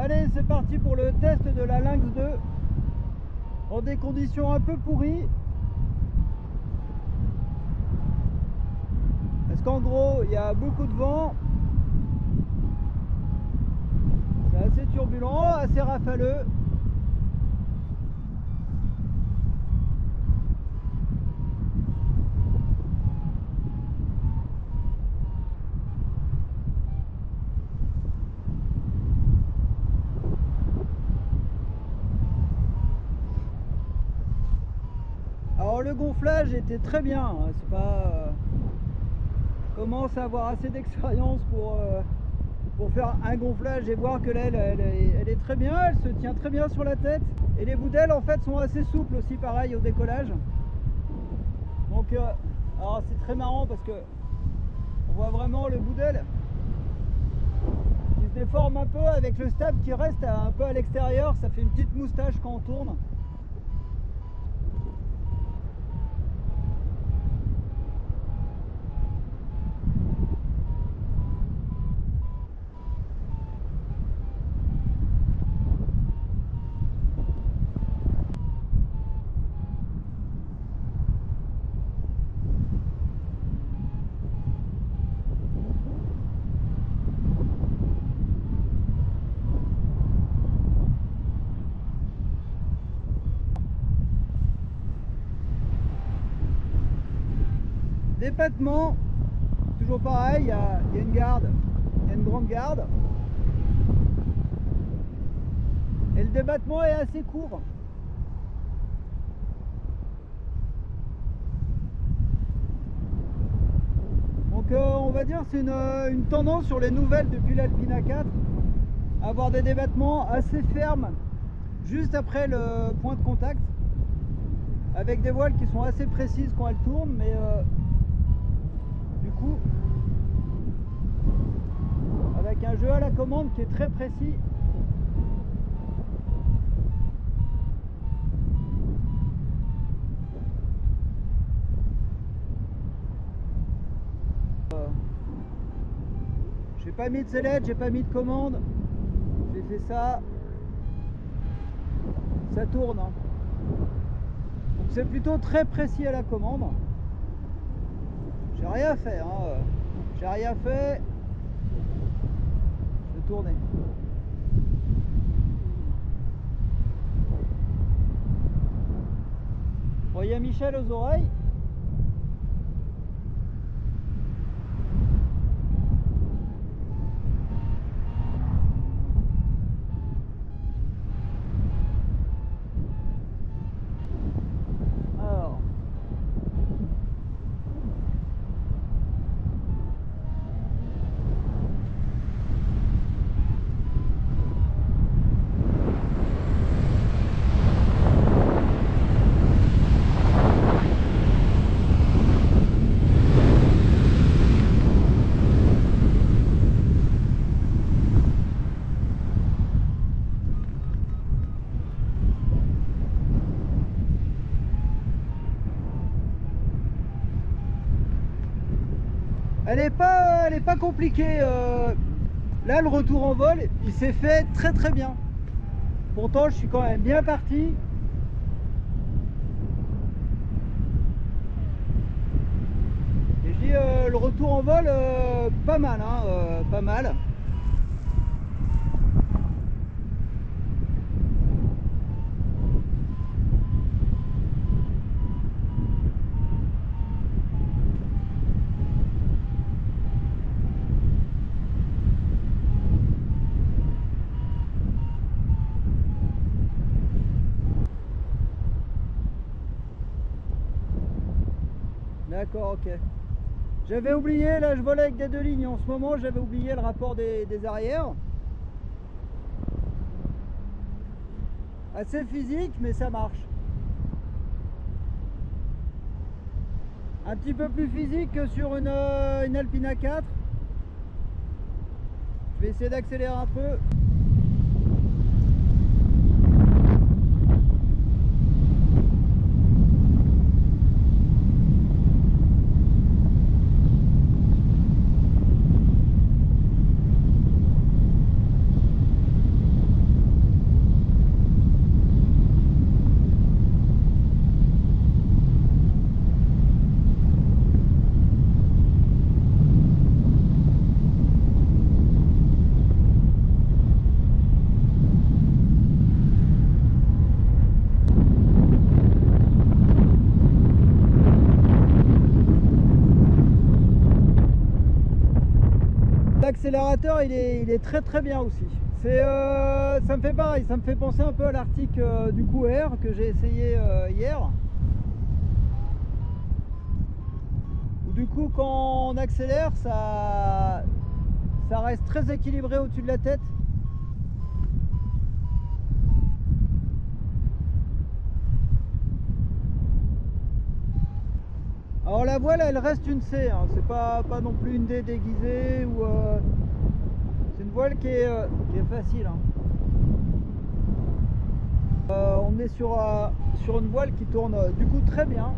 Allez, c'est parti pour le test de la Lynx 2 en des conditions un peu pourries. Parce qu'en gros, il y a beaucoup de vent. C'est assez turbulent, assez rafaleux. Alors le gonflage était très bien, hein. C'est pas... je commence à avoir assez d'expérience pour faire un gonflage et voir que l'aile elle est très bien, elle se tient très bien sur la tête. Et les bouts d'aile en fait sont assez souples aussi, pareil au décollage. Donc alors c'est très marrant parce que on voit vraiment le bout d'aile qui se déforme un peu avec le stab qui reste un peu à l'extérieur, ça fait une petite moustache quand on tourne. Débattement, toujours pareil, il y a une garde, il y a une grande garde. Et le débattement est assez court. Donc on va dire que c'est une tendance sur les nouvelles depuis l'Alpina 4 à avoir des débattements assez fermes juste après le point de contact, avec des voiles qui sont assez précises quand elles tournent, mais du coup avec un jeu à la commande qui est très précis. J'ai pas mis de sellette, j'ai pas mis de commande, j'ai fait ça, ça tourne, hein. Donc c'est plutôt très précis à la commande. J'ai rien fait, hein. J'ai rien fait, je vais tourner. Bon, il y a Michel aux oreilles. Elle est pas compliquée. Là, le retour en vol, il s'est fait très très bien. Pourtant, je suis quand même bien parti. Et je dis le retour en vol, pas mal, hein, pas mal. D'accord, ok. J'avais oublié, là je volais avec des deux lignes en ce moment, j'avais oublié le rapport des arrières. Assez physique, mais ça marche. Un petit peu plus physique que sur une Alpina 4. Je vais essayer d'accélérer un peu. l'accélérateur il est très très bien aussi. Ça me fait pareil, ça me fait penser un peu à l'Arctic du coup Air que j'ai essayé hier. Où du coup quand on accélère, ça reste très équilibré au-dessus de la tête. Alors la voile elle reste une C, hein. C'est pas non plus une D déguisée ou c'est une voile qui est facile, hein. On est sur une voile qui tourne du coup très bien,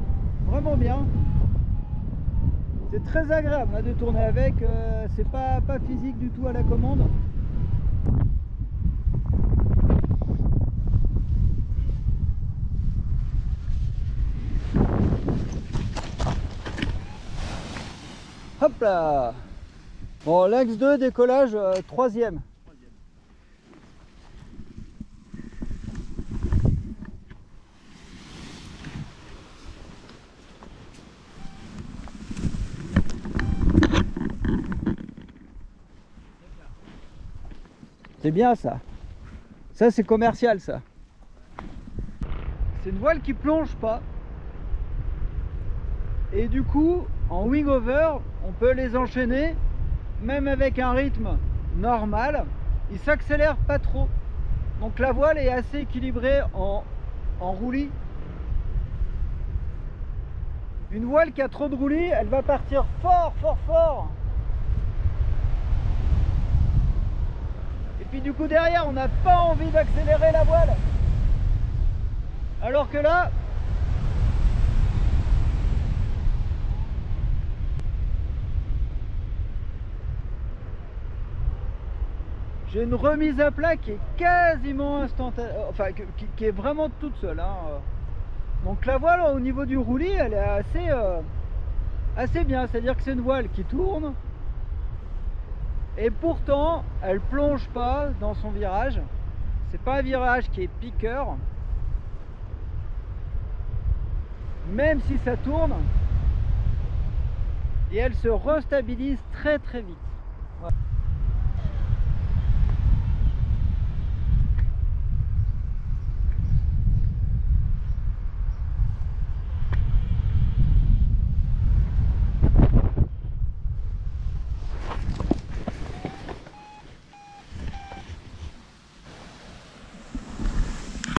vraiment bien. C'est très agréable hein, de tourner avec, c'est pas physique du tout à la commande. Hop là. Bon, l'axe 2, décollage 3e. C'est bien ça. Ça c'est commercial ça. C'est une voile qui plonge pas. Et du coup, en wing over, on peut les enchaîner, même avec un rythme normal. Il s'accélère pas trop. Donc la voile est assez équilibrée en roulis. Une voile qui a trop de roulis, elle va partir fort, fort, fort. Et puis du coup derrière, on n'a pas envie d'accélérer la voile. Alors que là, j'ai une remise à plat qui est quasiment instantanée, enfin qui est vraiment toute seule, hein. Donc la voile au niveau du roulis, elle est assez bien, c'est-à-dire que c'est une voile qui tourne et pourtant elle plonge pas dans son virage. C'est pas un virage qui est piqueur, même si ça tourne, et elle se restabilise très très vite.